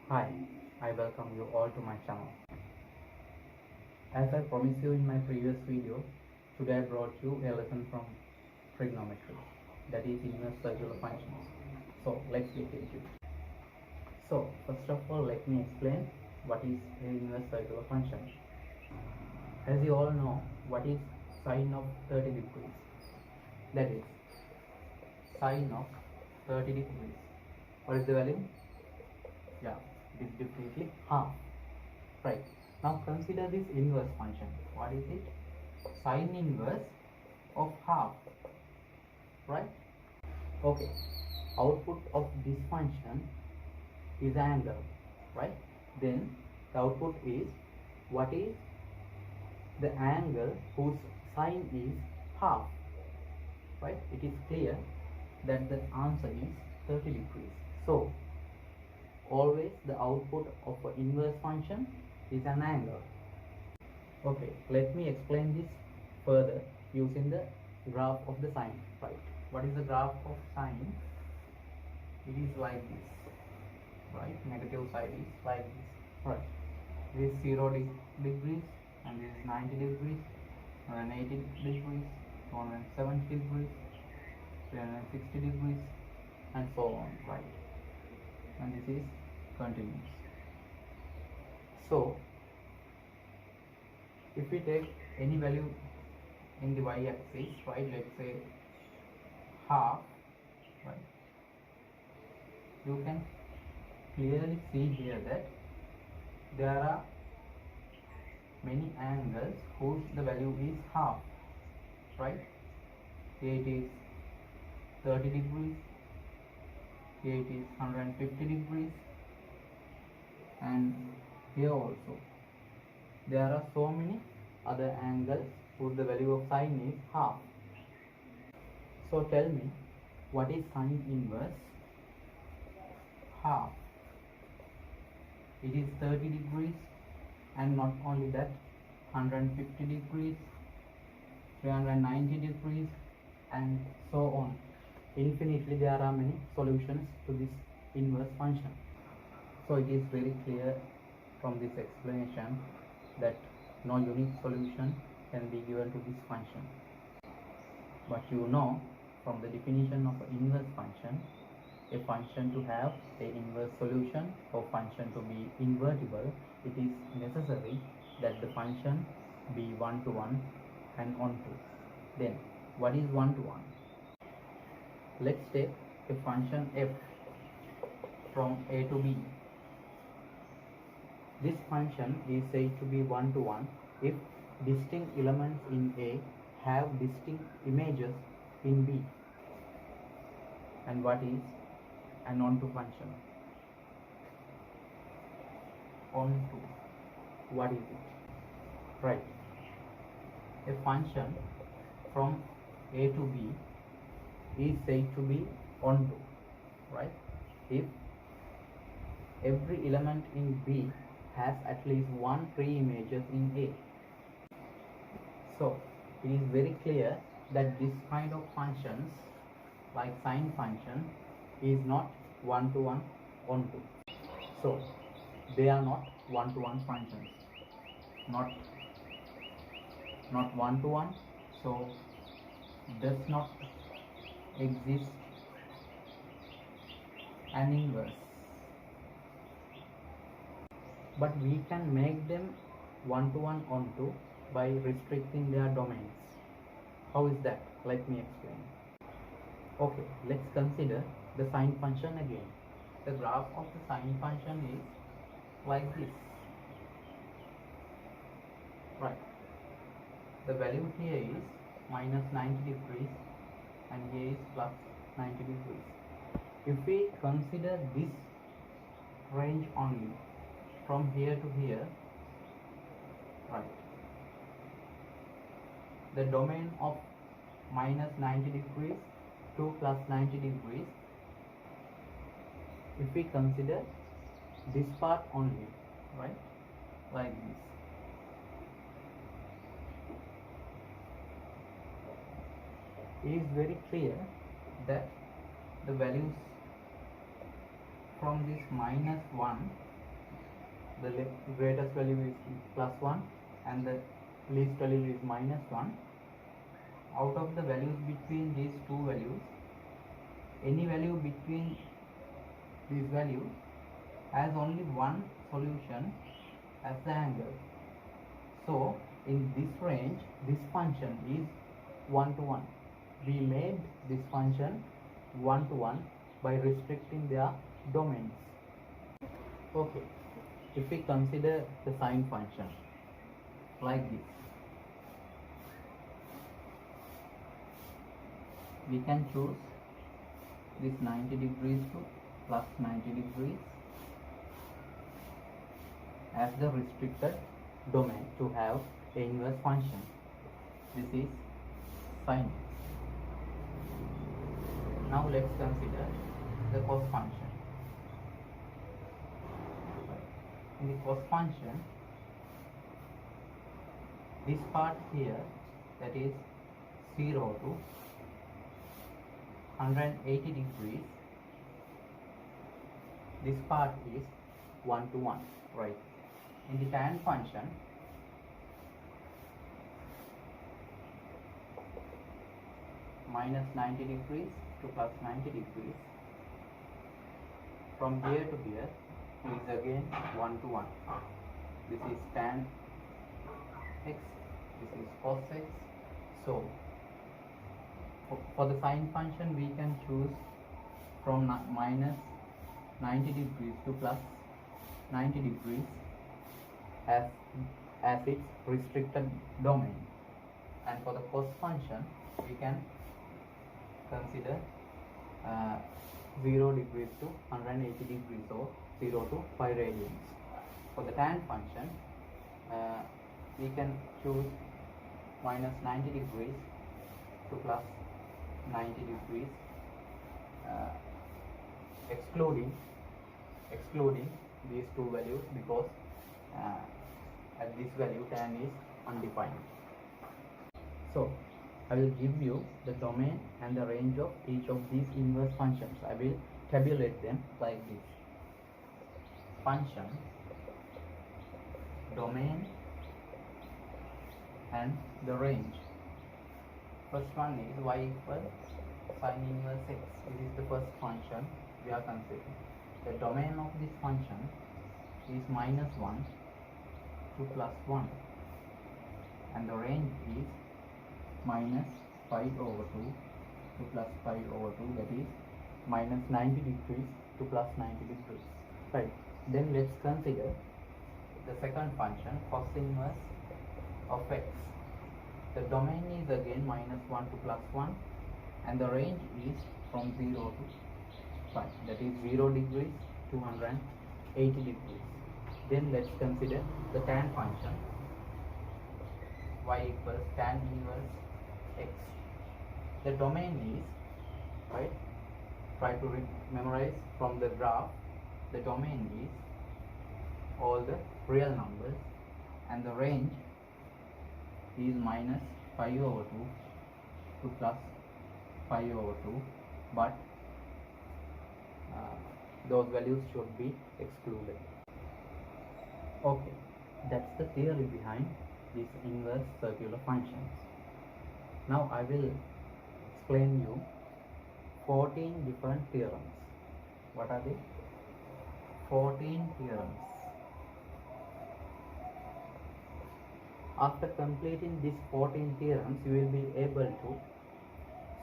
Hi, I welcome you all to my channel. As I promised you in my previous video, today I brought you a lesson from trigonometry, that is inverse circular functions. So let's get into it. So first of all, let me explain what is an inverse circular function. As you all know, what is sine of 30 degrees? That is sine of 30 degrees. What is the value? Yeah, it is definitely half. Right. Now consider this inverse function. What is it? Sine inverse of half. Right? Okay. Output of this function is angle. Right? Then the output is what is the angle whose sine is half. Right? It is clear that the answer is 30 degrees. So always the output of an inverse function is an angle. Okay, let me explain this further using the graph of the sine. Right, what is the graph of sine? It is like this. Right, negative side is like this. Right, this is 0 degrees and this is 90 degrees, 180 degrees, 170 degrees, 360 degrees, and so on. Right, and this is continuous. So if we take any value in the y-axis, right, let's say half, right, you can clearly see here that there are many angles whose the value is half. Right, here it is 30 degrees, here it is 150 degrees, and here also there are so many other angles whose the value of sine is half. So tell me, what is sine inverse half? It is 30 degrees, and not only that, 150 degrees, 390 degrees, and so on. Infinitely there are many solutions to this inverse function. So it is very clear from this explanation that no unique solution can be given to this function. But you know, from the definition of an inverse function, a function to have an inverse solution or function to be invertible, it is necessary that the function be one-to-one and onto. Then what is one-to-one? Let's take a function f from a to b. This function is said to be one-to-one if distinct elements in A have distinct images in B. And what is an onto function? Onto, what is it? Right, a function from A to B is said to be onto, right, if every element in B has at least one pre-images in A. So it is very clear that this kind of functions like sine function is not one-to-one onto. So they are not one-to-one functions, not one-to-one, so does not exist an inverse. But we can make them one-to-one onto by restricting their domains. How is that? Let me explain. Okay, let's consider the sine function again. The graph of the sine function is like this. Right. The value here is minus 90 degrees and here is plus 90 degrees. If we consider this range only from here to here, right, the domain of minus 90 degrees to plus 90 degrees, if we consider this part only, right, like this, it is very clear that the values from this minus 1 the greatest value is plus 1 and the least value is minus 1. Out of the values between these two values, any value between these values has only one solution as the angle. So in this range, this function is 1 to 1. We made this function 1 to 1 by restricting their domains. Okay, if we consider the sine function like this, we can choose this 90 degrees to plus 90 degrees as the restricted domain to have a inverse function. This is sine. Now let's consider the cos function. In the cos function, this part here, that is 0 to 180 degrees, this part is 1 to 1, right? In the tan function, minus 90 degrees to plus 90 degrees, from here to here is again 1 to 1. This is tan x, this is cos x. So for the sine function, we can choose from minus 90 degrees to plus 90 degrees as its restricted domain. And for the cos function, we can consider 0 degrees to 180 degrees, or 0 to 5 radians. For the tan function, we can choose minus 90 degrees to plus 90 degrees, excluding these two values, because at this value tan is undefined. So I will give you the domain and the range of each of these inverse functions. I will tabulate them like this: function, domain, and the range. First one is y equals sine inverse x. This is the first function we are considering. The domain of this function is minus 1 to plus 1, and the range is minus pi over 2 to plus pi over 2, that is minus 90 degrees to plus 90 degrees. Right. Then let's consider the second function, cos inverse of x. The domain is again minus 1 to plus 1, and the range is from 0 to 5, that is 0 degrees to 180 degrees. Then let's consider the tan function, y equals tan inverse x. The domain is, right, try to memorize from the graph, the domain is all the real numbers, and the range is minus pi over 2 to plus pi over 2, but those values should be excluded. Okay, that's the theory behind these inverse circular functions. Now I will explain you 14 different theorems. What are they? 14 theorems. After completing these 14 theorems, you will be able to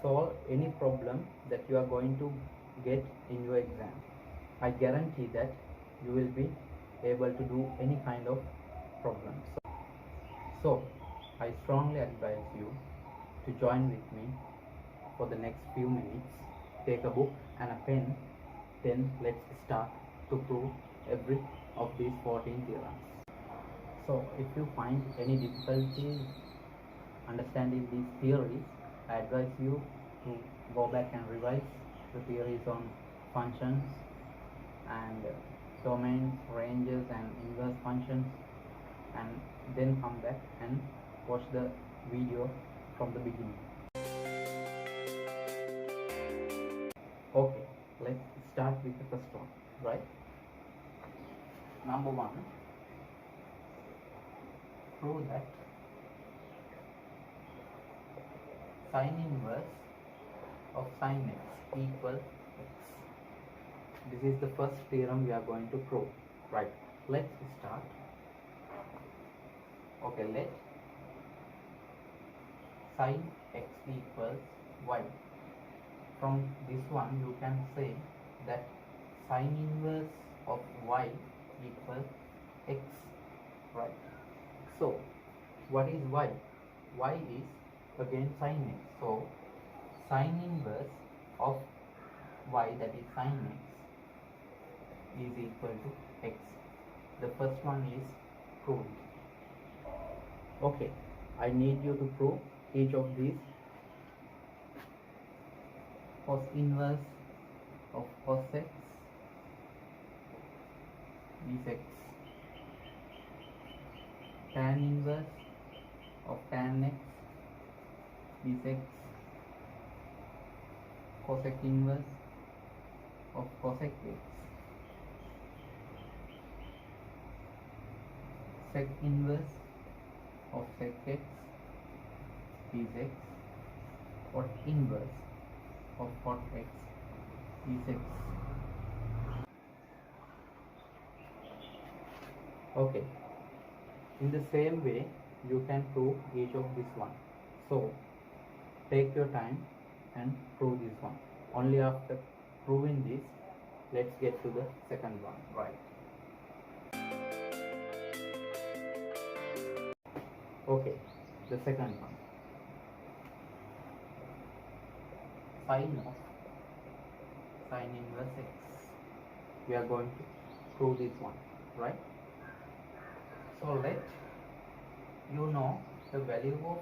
solve any problem that you are going to get in your exam. I guarantee that you will be able to do any kind of problem. So I strongly advise you to join with me for the next few minutes. Take a book and a pen, then let's start to prove every of these 14 theorems. So if you find any difficulties understanding these theories, I advise you to go back and revise the theories on functions and domains, ranges, and inverse functions, and then come back and watch the video from the beginning. Okay, let's start with the first one, right? Number one, prove that sin inverse of sin x equals x. This is the first theorem we are going to prove. Right, let's start. Okay, let sin x equals y. From this one you can say that sin inverse of y equals x. Right, so what is y? Y is again sin x, so sin inverse of y, that is sin x, is equal to x. The first one is proved. Okay, I need you to prove each of these. Cos inverse of cos x is x. Tan inverse of tan x is x. Cosec inverse of cosec x. Sec inverse of sec x is x. Cot inverse of cot x is x. Okay, in the same way you can prove each of this one. So take your time and prove this one. Only after proving this, let's get to the second one. Right, okay, the second one, sin of sin inverse x. We are going to prove this one. Right, so let you know the value of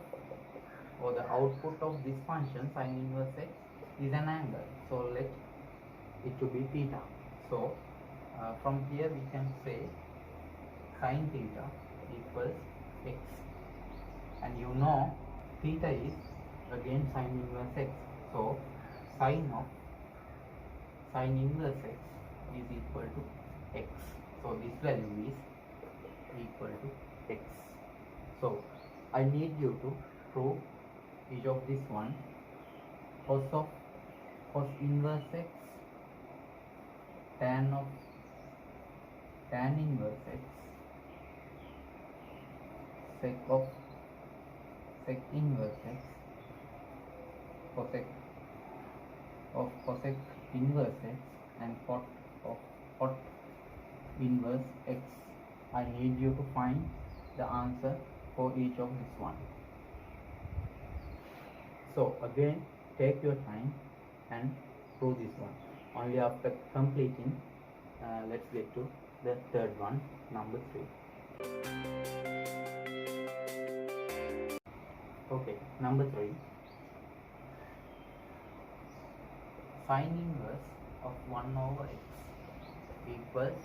or the output of this function sin inverse x is an angle, so let it to be theta. So from here we can say sin theta equals x, and you know theta is again sin inverse x, so sin of sin inverse x is equal to x. So this value is equal to x. So I need you to prove each of this one. Cos of cos inverse x, tan of tan inverse x, sec of sec inverse x, cosec of cosec inverse x, and cot of cot inverse x. I need you to find the answer for each of this one. So again, take your time and prove this one. Only after completing, let's get to the third one, number 3. Okay, number 3, sin inverse of 1 over x equals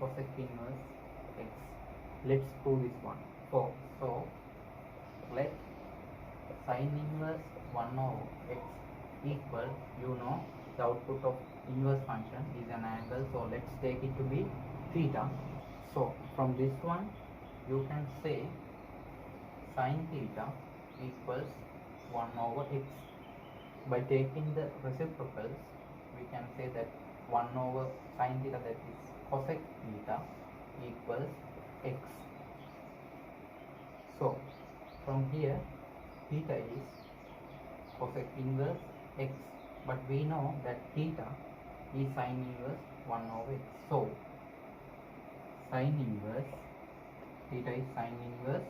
cosec inverse x. Let's prove this one. So let sin inverse 1 over x equal, you know the output of inverse function is an angle, so let's take it to be theta. So from this one you can say sin theta equals 1 over x. By taking the reciprocals, we can say that 1 over sin theta, that is cosec theta, equals x. So from here theta is cosec inverse x, but we know that theta is sin inverse 1 over x. So sin inverse theta is sin inverse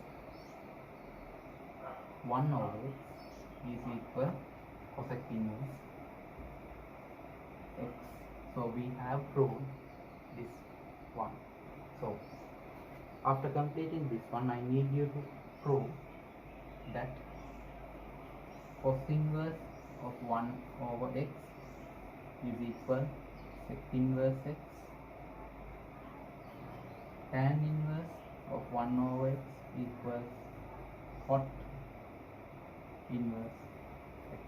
1 over x is equal cosec inverse x. So we have proved this one. So after completing this one, I need you to prove that cos inverse of 1 over x is equal sec inverse x, tan inverse of 1 over x equals cot inverse x.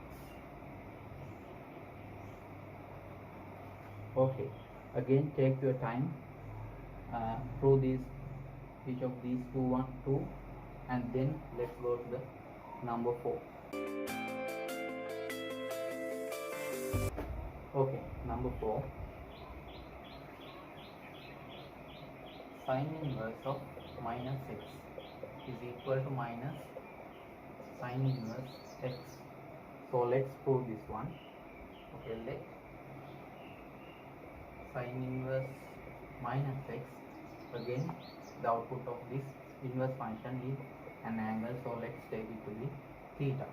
Okay, again take your time, prove each of these two And then let's go to the number 4. Okay, number 4. Sine inverse of minus x is equal to minus sine inverse x. So let's prove this one. Okay, let sine inverse minus x, again the output of this inverse function is an angle, so let's take it to be theta.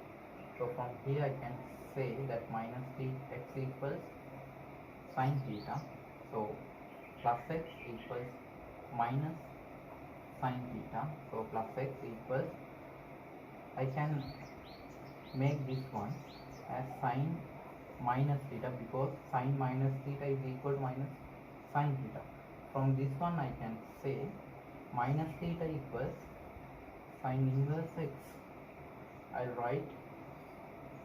So from here I can say that minus x equals sine theta, so plus x equals minus sine theta, so plus x equals, I can make this one as sine minus theta, because sine minus theta is equal to minus sine theta. From this one I can say minus theta equals sine inverse x. I'll write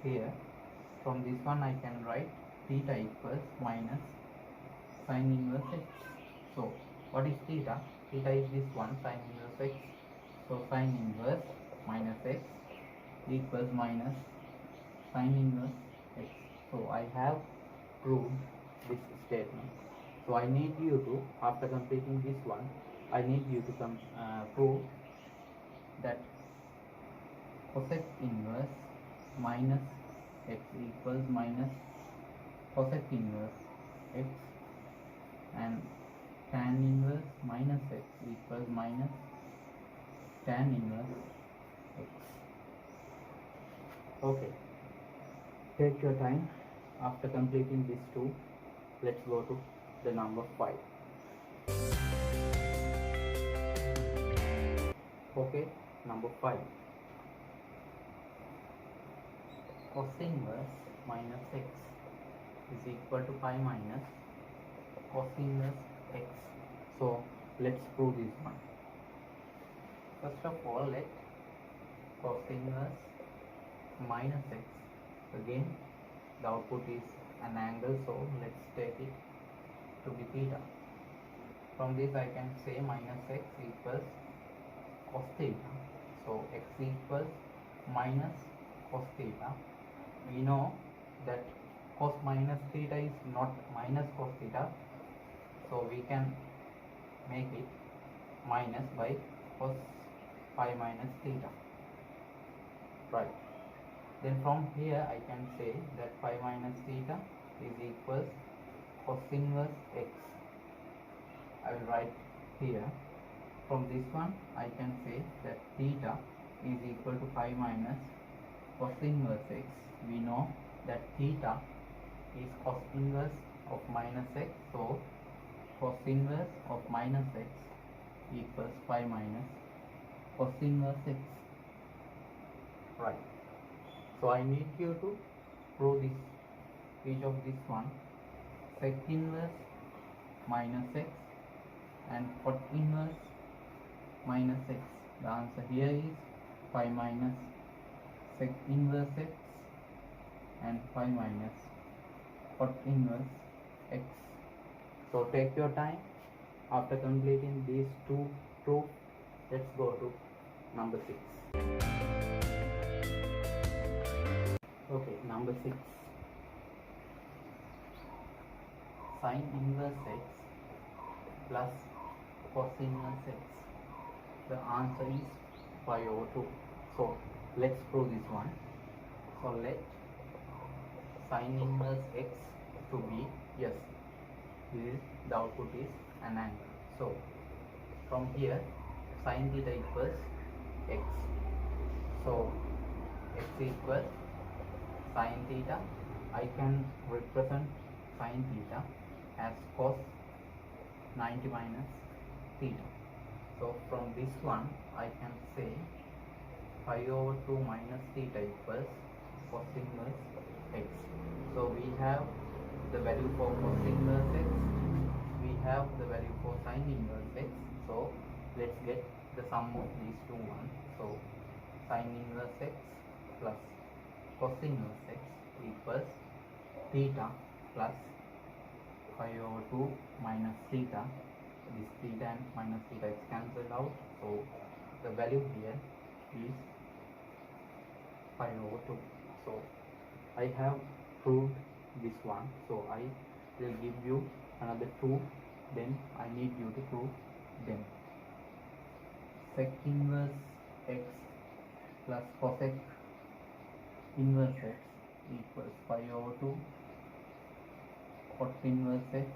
here. From this one I can write theta equals minus sine inverse x. So what is theta? Theta is this one, sine inverse x. So sine inverse minus x equals minus sine inverse x. So I have proved this statement. So I need you to, after completing this one, I need you to prove that cosec inverse minus x equals minus cosec inverse x, and tan inverse minus x equals minus tan inverse x. Okay, take your time. After completing these two, let's go to the number 5. Okay, number 5. Cos inverse minus x is equal to pi minus cos inverse x. So let's prove this one. First of all, let cos inverse minus x, again the output is an angle, so let's take it to be theta. From this I can say minus x equals cos theta, so x equals minus cos theta. We know that cos minus theta is not minus cos theta, so we can make it minus by cos pi minus theta, right? Then from here I can say that pi minus theta is equals cos inverse x. I will write here. From this one I can say that theta is equal to pi minus cos inverse x. We know that theta is cos inverse of minus x, so cos inverse of minus x equals pi minus cos inverse x, right? So I need you to prove this, each of this one, sec inverse minus x and cot inverse minus x. The answer here is pi minus sec inverse x and pi minus cot inverse x. So take your time. After completing these two proofs, let's go to number 6. Okay, number 6. Sine inverse x plus cos inverse x. The answer is pi over 2. So let's prove this one. So let sine inverse x to be, yes, this is the output is an angle. So from here sine theta equals x. So x equals sine theta. I can represent sine theta as cos 90 minus theta. So from this one I can say pi over 2 minus theta equals cos inverse x. So we have the value for cos inverse x, we have the value for sine inverse x. So let's get the sum of these two ones. So sine inverse x plus cos inverse x equals theta plus pi over 2 minus theta. This theta and minus theta is cancelled out, so the value here is 5 over 2. So I have proved this one, so I will give you another two, then I need you to prove them. Sec inverse x plus cosec inverse x equals 5 over 2. Cot inverse x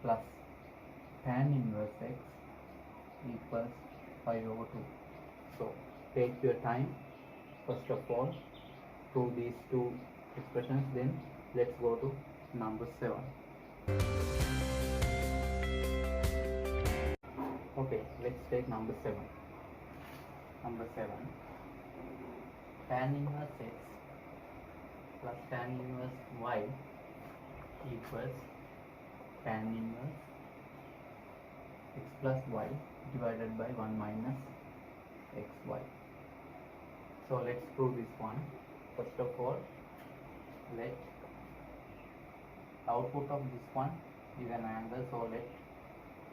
plus tan inverse x equals 5 over 2. So take your time. First of all, prove these two expressions, then let's go to number 7. Okay, let's take number 7. Number 7, tan inverse x plus tan inverse y equals tan inverse x plus y divided by 1 minus xy. So let's prove this one. First of all, let output of this one is an angle, so let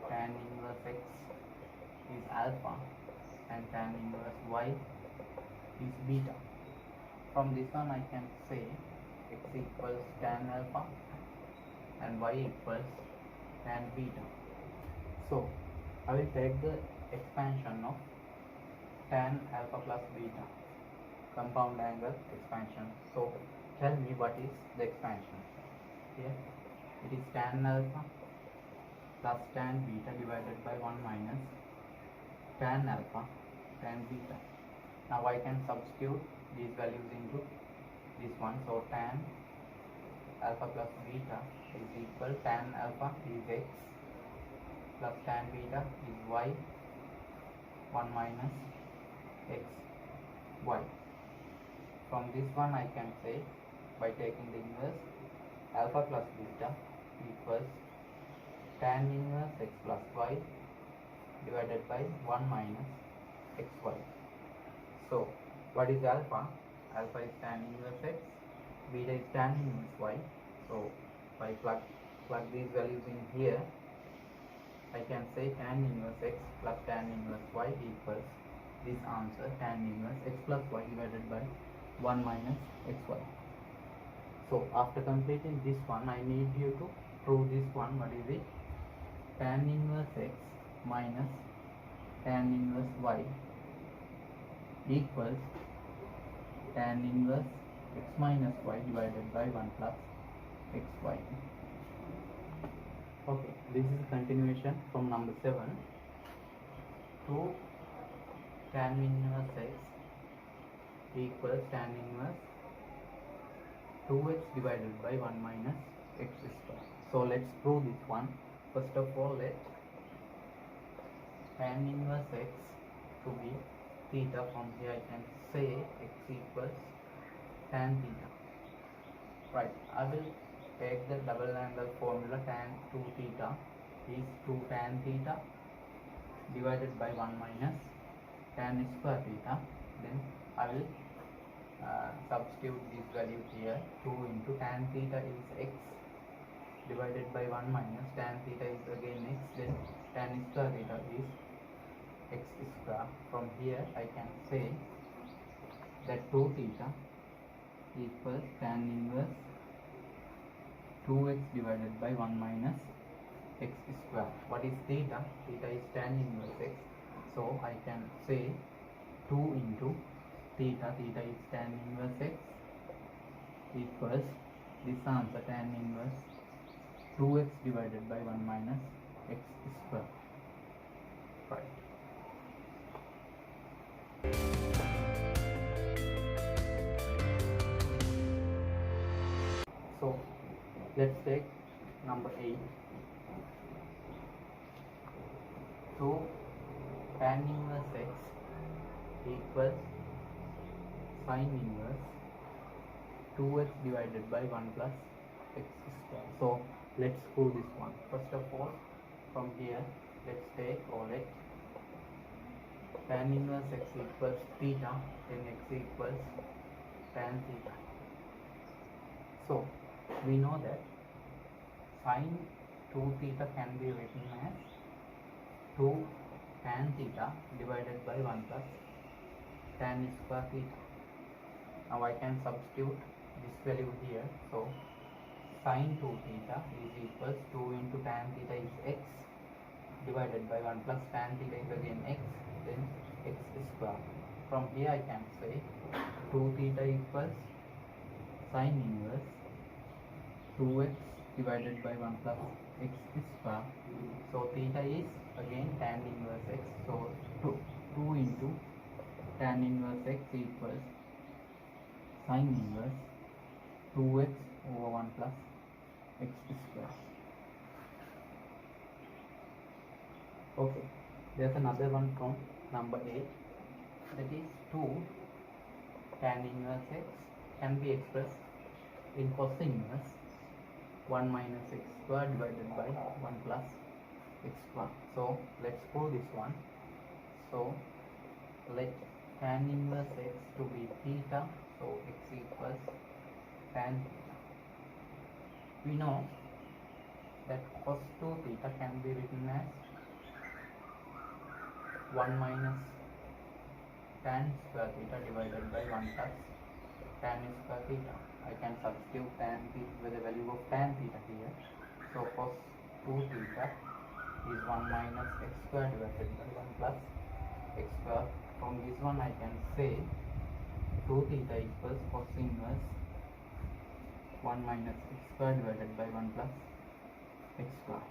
tan inverse x is alpha and tan inverse y is beta. From this one I can say x equals tan alpha and y equals tan beta. So I will take the expansion of tan alpha plus beta, compound angle expansion. So tell me what is the expansion. Here it is tan alpha plus tan beta divided by 1 minus tan alpha tan beta. Now I can substitute these values into this one. So tan alpha plus beta is equal, tan alpha is x plus tan beta is y, 1 minus x y. From this one I can say, by taking the inverse, alpha plus beta equals tan inverse x plus y divided by 1 minus xy. So what is alpha? Alpha is tan inverse x, beta is tan inverse y. So if I plug these values in here, I can say tan inverse x plus tan inverse y equals this answer, tan inverse x plus y divided by 1 minus xy. So after completing this one, I need you to prove this one. What is it? Tan inverse x minus tan inverse y equals tan inverse x minus y divided by 1 plus xy. Okay, this is a continuation from number 7. To tan inverse x equals tan inverse 2x divided by 1 minus x square. So let's prove this one. First of all, let tan inverse x to be theta. From here I can say x equals tan theta. Right, I will take the double angle formula. Tan 2 theta is 2 tan theta divided by 1 minus tan square theta. Then I will substitute this value here. 2 into tan theta is x divided by 1 minus tan theta is again x, then tan square theta is x square. From here I can say that 2 theta equals tan inverse 2x divided by 1 minus x square. What is theta? Theta is tan inverse x, so I can say 2 into theta, theta is tan inverse x, equals this answer, tan inverse 2x divided by 1 minus x square. Right. So let's take number 8. So tan inverse x equals sin inverse 2x divided by 1 plus x square. So let's prove this one. First of all, from here let's take, or let tan inverse x equals theta, then x equals tan theta. So we know that sin 2 theta can be written as 2 tan theta divided by 1 plus tan square theta. Now I can substitute this value here. So sin 2 theta is equals 2 into tan theta is x divided by 1 plus tan theta is again x, then x square. From here I can say 2 theta equals sin inverse 2x divided by 1 plus x square. So theta is again tan inverse x. So 2 into tan inverse x equals sin inverse 2x over 1 plus x square. Okay, there's another one from number 8, that is 2 tan inverse x can be expressed in cos inverse 1 minus x square divided by 1 plus x square. So let's prove this one. So let tan inverse x to be theta, so x equals tan theta. We know that cos 2 theta can be written as 1 minus tan square theta divided by 1 plus tan square theta. I can substitute tan theta with the value of tan theta here. So cos 2 theta is 1 minus x square divided by 1 plus x square. From this one I can say 2 theta equals cos inverse 1 minus x square divided by 1 plus x square.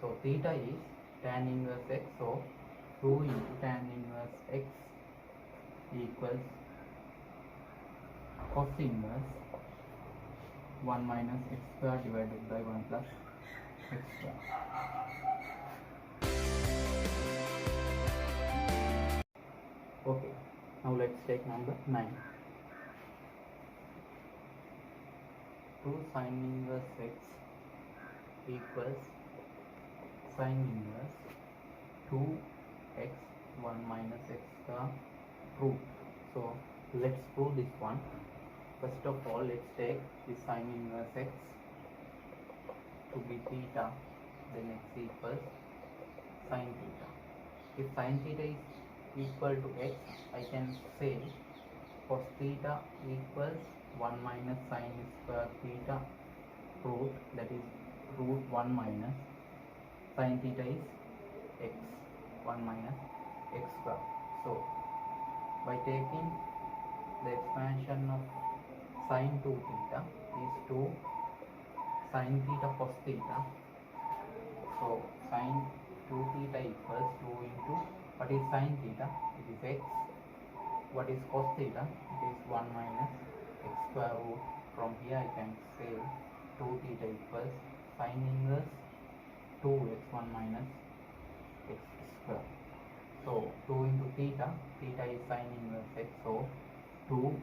So theta is tan inverse x, so 2 into tan inverse x equals cos inverse 1 minus x square divided by 1 plus x square. Okay, now let's take number 9. 2 sin inverse x equals sin inverse 2x 1 minus x square root. So let's prove this one. First of all, let's take the sin inverse x to be theta, then x equals sin theta. If sin theta is equal to x, I can say cos theta equals 1 minus sin square theta root, that is root 1 minus sin theta is x, 1 minus x square. So by taking the expansion of sin 2 theta is 2 sin theta cos theta. So sin 2 theta equals 2 into, what is sin theta? It is x. What is cos theta? It is 1 minus x square root. From here I can say 2 theta equals sin inverse 2x 1 minus x square. So 2 into theta, theta is sin inverse x, so 2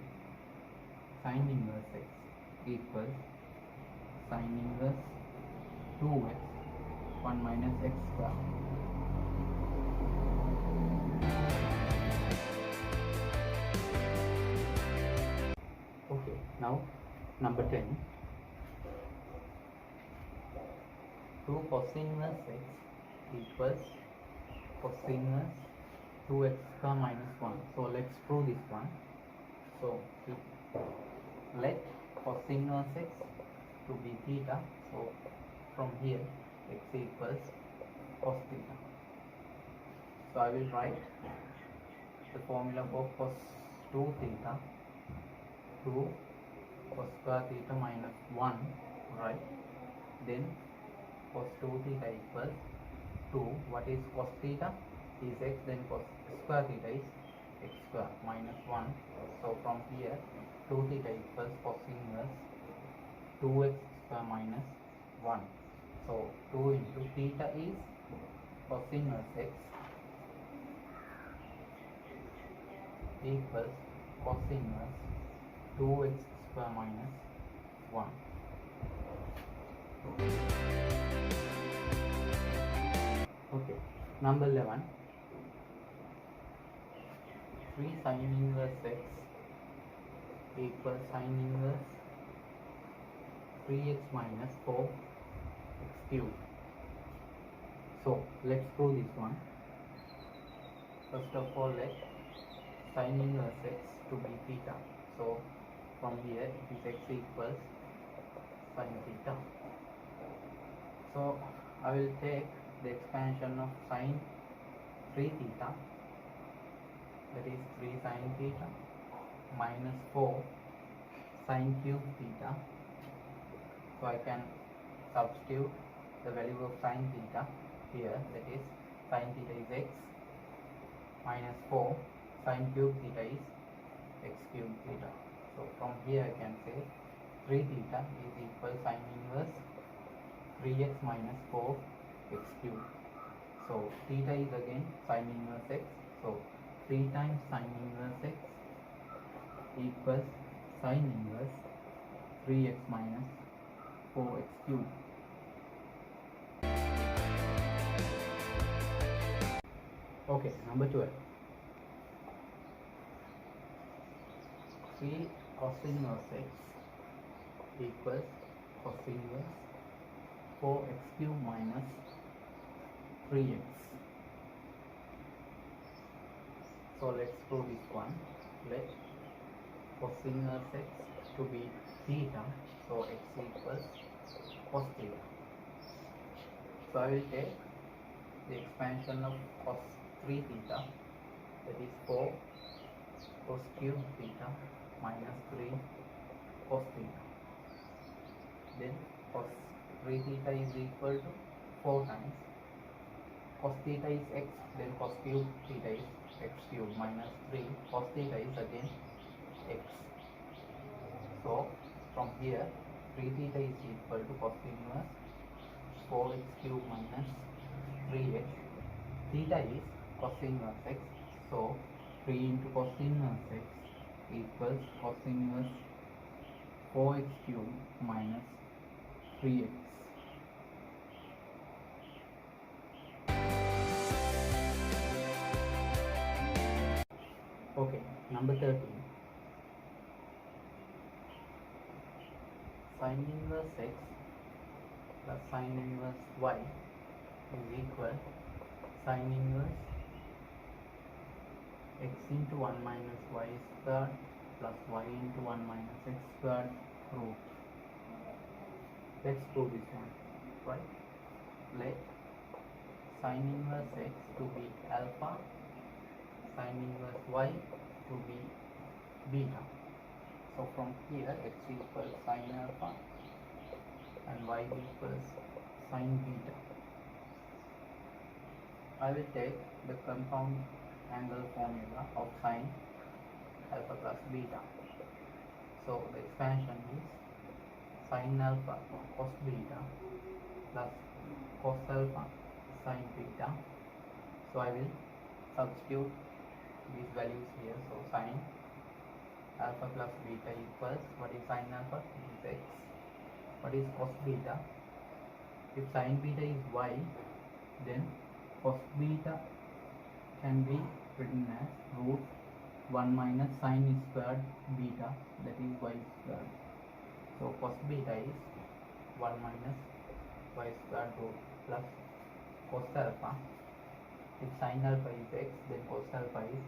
sin inverse x equals sin inverse 2x 1 minus x square. Okay, now number 10. 2 cos inverse x equals cos inverse 2x square minus 1. So let's prove this one. So let cos inverse x to be theta. So from here x equals cos theta. So I will write the formula for cos 2 theta, 2 cos square theta minus 1, right? Then cos 2 theta equals 2. What is cos theta? Is x, then cos square theta is x square minus 1. So from here 2 theta equals cos inverse 2x square minus 1. So 2 into theta is cos inverse x equals cos inverse 2x square minus 1. Okay, number 11. 3 sin inverse x equals sin inverse 3x minus 4x cubed. So let's prove this one. First of all, let sin inverse x to be theta. So from here it is x equals sin theta. So I will take the expansion of sin 3 theta, that is 3 sin theta minus 4 sin cube theta. So I can substitute the value of sin theta here, that is sin theta is x minus 4 sin cube theta is x cube theta. So from here I can say 3 theta is equal sin inverse 3x minus 4 x cube. So theta is again sin inverse x. So 3 times sin inverse x equals sin inverse 3x minus 4x cube. Okay, number 12. 3 cos inverse x equals cos inverse 4x cube minus 3x. So let's prove this one. Let cos inverse x to be theta. So x equals cos theta. So I will take the expansion of cos 3 theta, that is 4 cos cube theta minus 3 cos theta. Then cos 3 theta is equal to 4 times cos theta is x, then cos cube theta is x cube minus 3 cos theta is again x. So from here 3 theta is equal to cos inverse 4x cube minus 3x. Theta is cos inverse x, so 3 into cos inverse x equals cos inverse 4x cube minus 3x. Okay, number 13. Sin inverse x plus sin inverse y is equal sin inverse x into 1 minus y squared plus y into 1 minus x squared root. Let's prove this one, right? Let sin inverse x to be alpha, sin inverse y to be beta. So from here x equals sin alpha and y equals sin beta. I will take the compound angle formula of sin alpha plus beta. So the expansion is sin alpha cos beta plus cos alpha sin beta. So I will substitute these values here. So sin alpha plus beta equals, what is sin alpha? It is x. What is cos beta? If sin beta is y, then cos beta can be written as root 1 minus sin squared beta, that is y squared. So cos beta is 1 minus y squared root plus cos alpha. If sin alpha is x, then cos alpha is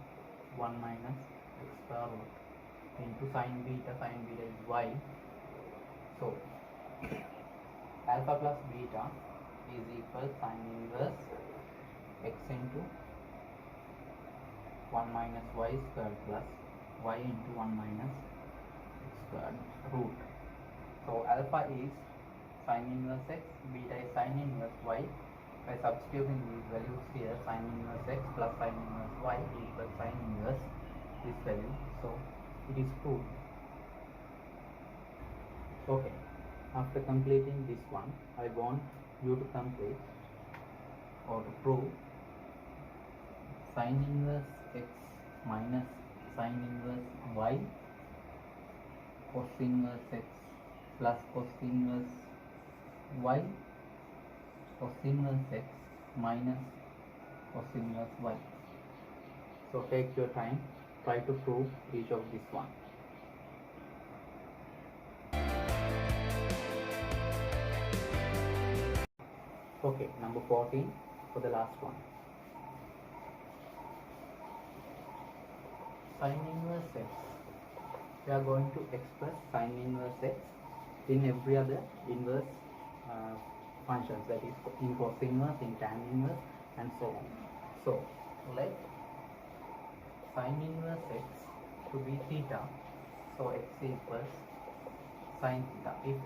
1 minus x square root into sin beta is y. So alpha plus beta is equal sin inverse x into 1 minus y squared plus y into 1 minus x squared root. So alpha is sin inverse x, beta is sin inverse y. By substituting these values here, sin inverse x plus sin inverse y equals sin inverse this value. So it is proved. Okay, after completing this one, I want you to complete or to prove sin inverse x minus sin inverse y cos inverse x plus cos inverse y cos inverse x minus cos inverse y. So take your time, try to prove each of this one. Okay, number 14 for the last one. Sine inverse x, we are going to express sine inverse x in every other inverse uh, functions, that is in cos inverse, in tan inverse, and so on. So let sine inverse x to be theta, so x equals sine theta. If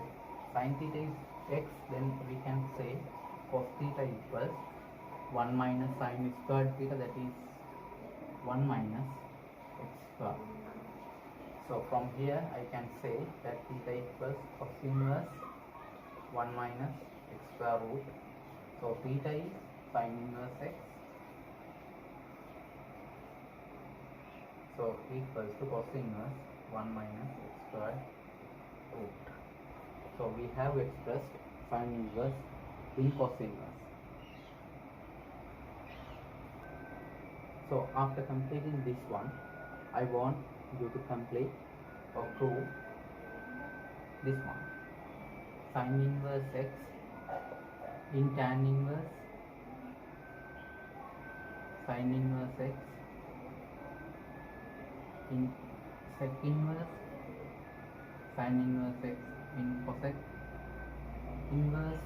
sine theta is x, then we can say cos theta equals 1 minus sine squared theta, that is 1 minus x squared. So from here I can say that theta equals cos inverse 1 minus x square root. So theta is sine inverse x, so equals to cos inverse 1 minus x squared root. So we have expressed sine inverse in cos inverse. So after completing this one, I want you to complete or prove this one. Sine inverse x in tan inverse, sine inverse x in sec inverse, sine inverse x in cosec inverse,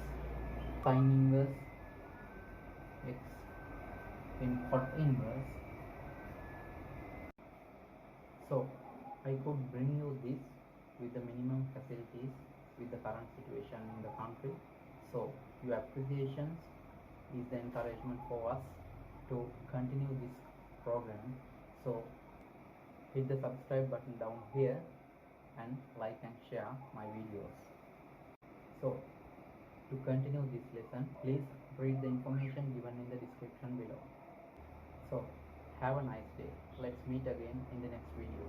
sine inverse x in cot inverse. So I could bring you this with the minimum facilities with the current situation in the country. So your appreciations is the encouragement for us to continue this program. So hit the subscribe button down here and like and share my videos. So to continue this lesson, please read the information given in the description below. So have a nice day. Let's meet again in the next video.